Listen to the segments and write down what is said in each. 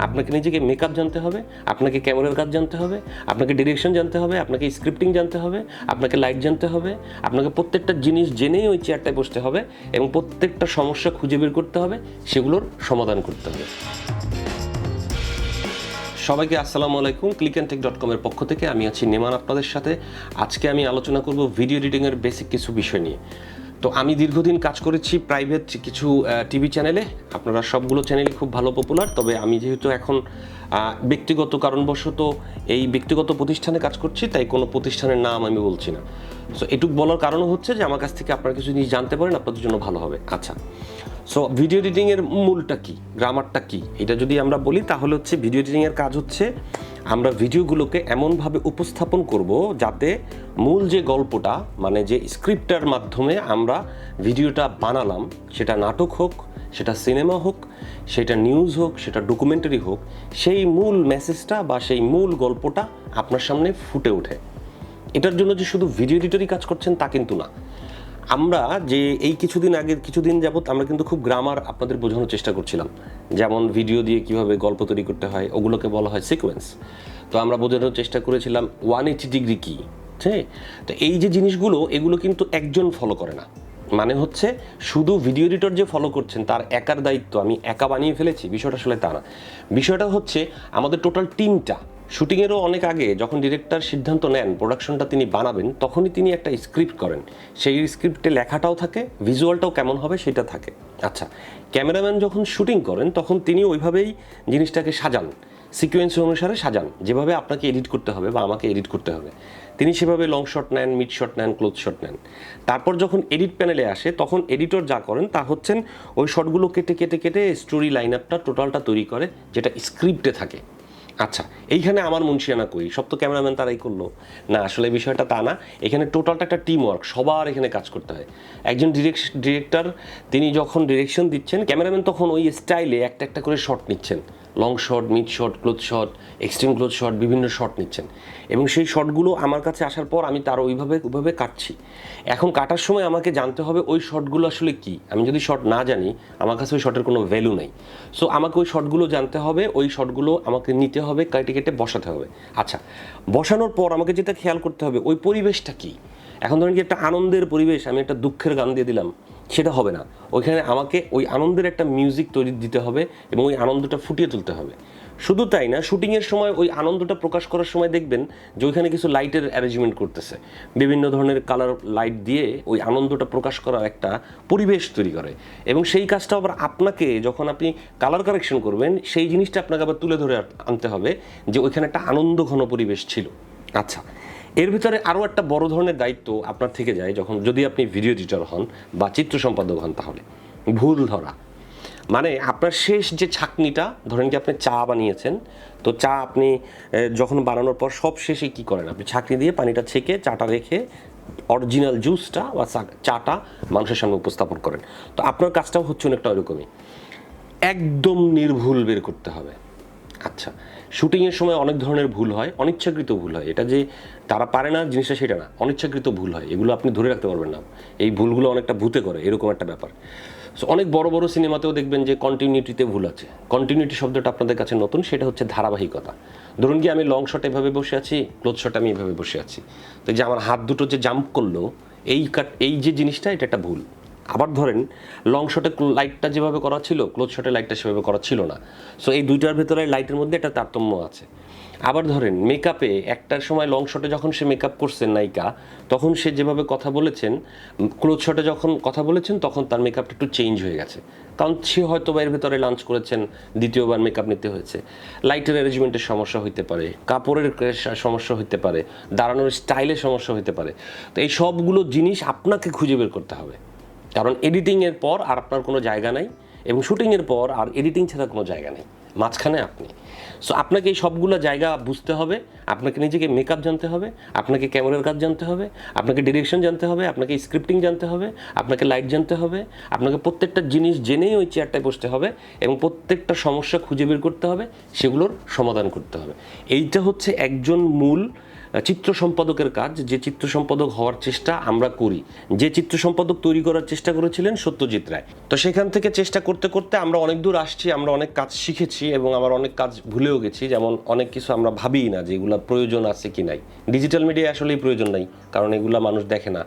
আপনাকে নিজেকে মেকআপ জানতে হবে, আপনাকে ক্যামেরার কাজ জানতে হবে, আপনাকে ডিরেকশন জানতে হবে, আপনাকে স্ক্রিপ্টিং জানতে হবে, আপনাকে লাইট জানতে হবে, আপনাকে প্রত্যেকটা জিনিস জেনেই ওই চেয়ারটায় বসতে হবে এবং প্রত্যেকটা সমস্যা খুঁজে বের করতে হবে, সেগুলোর সমাধান করতে হবে। সবাইকে আসসালামু আলাইকুম। clickntech.com এর পক্ষ থেকে আমি আছি নেমান আপনাদের সাথে। আজকে আমি আলোচনা করব ভিডিও এডিটিংয়ের বেসিক কিছু বিষয় নিয়ে। তো আমি দীর্ঘদিন কাজ করেছি প্রাইভেট কিছু টিভি চ্যানেলে, আপনারা সবগুলো চ্যানেলই খুব ভালো পপুলার। তবে আমি যেহেতু এখন ব্যক্তিগত কারণবশত এই ব্যক্তিগত প্রতিষ্ঠানে কাজ করছি, তাই কোনো প্রতিষ্ঠানের নাম আমি বলছি না। সো এটুক বলার কারণও হচ্ছে যে আমার কাছ থেকে আপনারা কিছু জিনিস জানতে পারেন, আপনাদের জন্য ভালো হবে। আচ্ছা, সো ভিডিও এডিটিংয়ের মূলটা কী, গ্রামারটা কী, এটা যদি আমরা বলি তাহলে হচ্ছে ভিডিও এডিটিংয়ের কাজ হচ্ছে আমরা ভিডিওগুলোকে এমনভাবে উপস্থাপন করব যাতে মূল যে গল্পটা, মানে যে স্ক্রিপ্টের মাধ্যমে আমরা ভিডিওটা বানালাম, সেটা নাটক হোক, সেটা সিনেমা হোক, সেটা নিউজ হোক, সেটা ডকুমেন্টারি হোক, সেই মূল মেসেজটা বা সেই মূল গল্পটা আপনার সামনে ফুটে ওঠে। এটার জন্য যে শুধু ভিডিও এডিটরই কাজ করছেন তা কিন্তু না। আমরা যে এই কিছুদিন যাবত আমরা কিন্তু খুব গ্রামার আপনাদের বোঝানোর চেষ্টা করছিলাম, যেমন ভিডিও দিয়ে কিভাবে গল্প তৈরি করতে হয়, ওগুলোকে বলা হয় সিকোয়েন্স। তো আমরা বোঝানোর চেষ্টা করেছিলাম 180 ডিগ্রি কী, ঠিক? তো এই যে জিনিসগুলো, এগুলো কিন্তু একজন ফলো করে না। মানে হচ্ছে শুধু ভিডিও এডিটর যে ফলো করছেন তার একার দায়িত্ব, আমি একা বানিয়ে ফেলেছি, বিষয়টা আসলে তা না। বিষয়টা হচ্ছে আমাদের টোটাল টিমটা। শুটিংয়েরও অনেক আগে যখন ডিরেক্টর সিদ্ধান্ত নেন প্রোডাকশনটা তিনি বানাবেন, তখনই তিনি একটা স্ক্রিপ্ট করেন। সেই স্ক্রিপ্টে লেখাটাও থাকে, ভিজুয়ালটাও কেমন হবে সেটা থাকে। আচ্ছা, ক্যামেরাম্যান যখন শুটিং করেন তখন তিনি ওইভাবেই জিনিসটাকে সাজান, সিকোয়েন্স অনুসারে সাজান, যেভাবে আপনাকে এডিট করতে হবে বা আমাকে এডিট করতে হবে। তিনি সেভাবে লং শট নেন, মিড শট নেন, ক্লোজ শট নেন। তারপর যখন এডিট প্যানেলে আসে তখন এডিটর যা করেন তা হচ্ছেন ওই শটগুলো কেটে কেটে কেটে স্টোরি লাইন আপটা টোটালটা তৈরি করে, যেটা স্ক্রিপ্টে থাকে। আচ্ছা, এইখানে আমার মুন্সিয়ানা কই, সব তো ক্যামেরাম্যান তারাই করলো না, আসলে বিষয়টা তা না। এখানে টোটালটা একটা টিম ওয়ার্ক, সবার এখানে কাজ করতে হয়। একজন ডিরেক্টর তিনি যখন ডিরেকশন দিচ্ছেন, ক্যামেরাম্যান তখন ওই স্টাইলে একটা একটা করে শট নিচ্ছেন, long shot, mid shot, close shot, extreme close shot, বিভিন্ন শট নিচ্ছেন এবং সেই শটগুলো আমার কাছে আসার পর আমি তার ওইভাবে কাটছি। এখন কাটার সময় আমাকে জানতে হবে ওই শটগুলো আসলে কী। আমি যদি শট না জানি, আমার কাছে ওই শটের কোনো ভ্যালু নেই। সো আমাকে ওই শটগুলো জানতে হবে, ওই শটগুলো আমাকে নিতে হবে, কেটে কেটে বসাতে হবে। আচ্ছা, বসানোর পর আমাকে যেটা খেয়াল করতে হবে ওই পরিবেশটা কী। এখন ধরেন কি একটা আনন্দের পরিবেশ, আমি একটা দুঃখের গান দিয়ে দিলাম, সেটা হবে না। ওইখানে আমাকে ওই আনন্দের একটা মিউজিক তৈরি দিতে হবে এবং ওই আনন্দটা ফুটিয়ে তুলতে হবে। শুধু তাই না, শুটিংয়ের সময় ওই আনন্দটা প্রকাশ করার সময় দেখবেন যে ওইখানে কিছু লাইটের অ্যারেঞ্জমেন্ট করতেছে, বিভিন্ন ধরনের কালার লাইট দিয়ে ওই আনন্দটা প্রকাশ করার একটা পরিবেশ তৈরি করে। এবং সেই কাজটা আবার আপনাকে, যখন আপনি কালার কারেকশন করবেন, সেই জিনিসটা আপনাকে আবার তুলে ধরে আনতে হবে যে ওইখানে একটা আনন্দ ঘন পরিবেশ ছিল। আচ্ছা, এর ভিতরে আরও একটা বড় ধরনের দায়িত্ব আপনার থেকে যায় যদি আপনি ভিডিও এডিটর হন বা চিত্র সম্পাদক হন, তাহলে ভুল ধরা। মানে আপনার শেষ যে ছাঁকনিটা, ধরেন কি আপনি চা বানিয়েছেন, তো চা আপনি যখন বানানোর পর সব শেষে কী করেন, আপনি ছাঁকনি দিয়ে পানিটা ছেঁকে চাটা রেখে অরিজিনাল জুসটা বা চাটা মানুষের সামনে উপস্থাপন করেন। তো আপনার কাজটাও হচ্ছে অনেকটা ওইরকমই, একদম নির্ভুল বের করতে হবে। আচ্ছা, শুটিংয়ের সময় অনেক ধরনের ভুল হয়, অনিচ্ছাকৃত ভুল হয়। এটা যে তারা পারে না জিনিসটা সেটা না, অনিচ্ছাকৃত ভুল হয়, এগুলো আপনি ধরে রাখতে পারবেন না। এই ভুলগুলো অনেকটা ভূতে করে, এরকম একটা ব্যাপার। সো অনেক বড় বড় সিনেমাতেও দেখবেন যে কন্টিনিউটিতে ভুল আছে। কন্টিনিউটি শব্দটা আপনাদের কাছে নতুন, সেটা হচ্ছে ধারাবাহিকতা। ধরুন কি আমি লং শট এভাবে বসে আছি, ক্লোজ শট আমি এভাবে বসে আছি, তো যে আমার হাত দুটো যে জাম্প করলো, এই যে জিনিসটা, এটা একটা ভুল। আবার ধরেন লং শটে লাইটটা যেভাবে করা ছিল, ক্লোজ শটে লাইটটা সেভাবে করা ছিল না। সো এই দুইটার ভেতরে লাইটের মধ্যে একটা তারতম্য আছে। আবার ধরেন মেকআপে একটার সময় লং শটে যখন সে মেকআপ করছেন নায়িকা, তখন সে যেভাবে কথা বলেছেন, ক্লোজ শটে যখন কথা বলেছেন তখন তার মেকআপটা একটু চেঞ্জ হয়ে গেছে, কারণ সে হয়তো বা এর ভেতরে লাঞ্চ করেছেন, দ্বিতীয়বার মেকআপ নিতে হয়েছে। লাইটের অ্যারেঞ্জমেন্টের সমস্যা হইতে পারে, কাপড়ের সমস্যা হইতে পারে, দাঁড়ানোর স্টাইলের সমস্যা হইতে পারে। তো এই সবগুলো জিনিস আপনাকে খুঁজে বের করতে হবে, কারণ এডিটিংয়ের পর আর আপনার কোনো জায়গা নাই এবং শুটিংয়ের পর আর এডিটিং ছাড়া কোনো জায়গা নেই, মাঝখানে আপনি। সো আপনাকে এই সবগুলো জায়গা বুঝতে হবে, আপনাকে নিজেকে মেকআপ জানতে হবে, আপনাকে ক্যামেরার কাজ জানতে হবে, আপনাকে ডিরেকশন জানতে হবে, আপনাকে স্ক্রিপ্টিং জানতে হবে, আপনাকে লাইট জানতে হবে, আপনাকে প্রত্যেকটা জিনিস জেনেই ওই চেয়ারটায় বসতে হবে এবং প্রত্যেকটা সমস্যা খুঁজে বের করতে হবে, সেগুলোর সমাধান করতে হবে। এইটা হচ্ছে একজন মূল চিত্র সম্পাদকের কাজ, যে চিত্র সম্পাদক হওয়ার চেষ্টা আমরা করি। যে চিত্র সম্পাদক তৈরি করার চেষ্টা করেছিলেন সত্যজিৎ রায়। তো সেখান থেকে চেষ্টা করতে করতে আমরা অনেক দূর আসছি, আমরা অনেক কাজ শিখেছি এবং আবার অনেক কাজ ভুলেও গেছি। যেমন অনেক কিছু আমরা ভাবিই না যে এগুলো প্রয়োজন আছে কি নাই। ডিজিটাল মিডিয়া আসলেই প্রয়োজন নাই, কারণ এগুলা মানুষ দেখে না,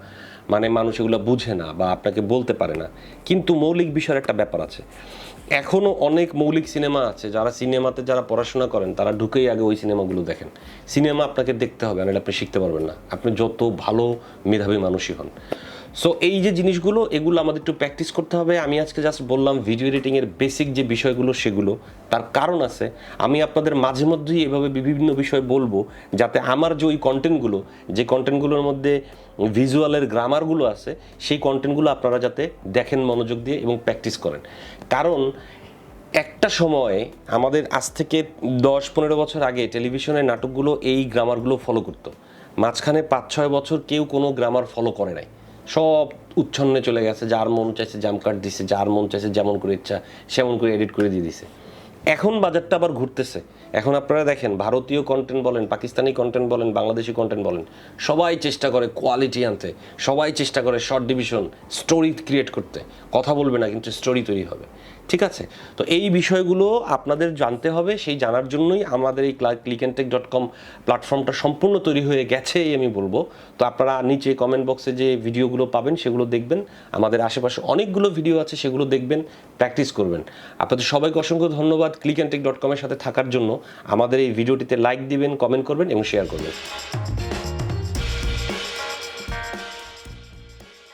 মানে মানুষ এগুলো বুঝে না বা আপনাকে বলতে পারে না। কিন্তু মৌলিক বিষয়ের একটা ব্যাপার আছে। এখনও অনেক মৌলিক সিনেমা আছে, যারা সিনেমাতে যারা পড়াশোনা করেন তারা ঢুকেই আগে ওই সিনেমাগুলো দেখেন। সিনেমা আপনাকে দেখতে হবে, নাহলে আপনি শিখতে পারবেন না, আপনি যত ভালো মেধাবী মানুষই হন। সো এই যে জিনিসগুলো, এগুলো আমাদের একটু প্র্যাকটিস করতে হবে। আমি আজকে জাস্ট বললাম ভিডিও এডিটিংয়ের বেসিক যে বিষয়গুলো সেগুলো, তার কারণ আছে। আমি আপনাদের মাঝে মধ্যেই এভাবে বিভিন্ন বিষয় বলবো, যাতে আমার যে ওই কন্টেন্টগুলো, যে কন্টেন্টগুলোর মধ্যে ভিজুয়ালের গ্রামারগুলো আছে, সেই কন্টেন্টগুলো আপনারা যাতে দেখেন মনোযোগ দিয়ে এবং প্র্যাকটিস করেন। কারণ একটা সময় আমাদের আজ থেকে 10-15 বছর আগে টেলিভিশনের নাটকগুলো এই গ্রামারগুলো ফলো করতো। মাঝখানে 5-6 বছর কেউ কোনো গ্রামার ফলো করে নাই, সব উচ্ছন্নে চলে গেছে, যার মন চাইছে জাম্প কাট দিছে, যার মন চাইছে যেমন করে ইচ্ছা সেমন করে এডিট করে দিয়ে দিছে। এখন বাজারটা আবার ঘুরতেছে। এখন আপনারা দেখেন ভারতীয় কন্টেন্ট বলেন, পাকিস্তানি কন্টেন্ট বলেন, বাংলাদেশি কন্টেন্ট বলেন, সবাই চেষ্টা করে কোয়ালিটি আনতে, সবাই চেষ্টা করে শর্ট ডিভিশন স্টোরি ক্রিয়েট করতে। কথা বলবে না কিন্তু স্টোরি তৈরি হবে, ঠিক আছে? তো এই বিষয়গুলো আপনাদের জানতে হবে। সেই জানার জন্যই আমাদের এই clickntech.com প্ল্যাটফর্মটা সম্পূর্ণ তৈরি হয়ে গেছে আমি বলবো। তো আপনারা নিচে কমেন্ট বক্সে যে ভিডিওগুলো পাবেন সেগুলো দেখবেন, আমাদের আশেপাশে অনেকগুলো ভিডিও আছে সেগুলো দেখবেন, প্র্যাকটিস করবেন। আপনাদের সবাইকে অসংখ্য ধন্যবাদ clickntech.com এর সাথে থাকার জন্য। আমাদের এই ভিডিওটিতে লাইক দিবেন, কমেন্ট করবেন এবং শেয়ার করবেন।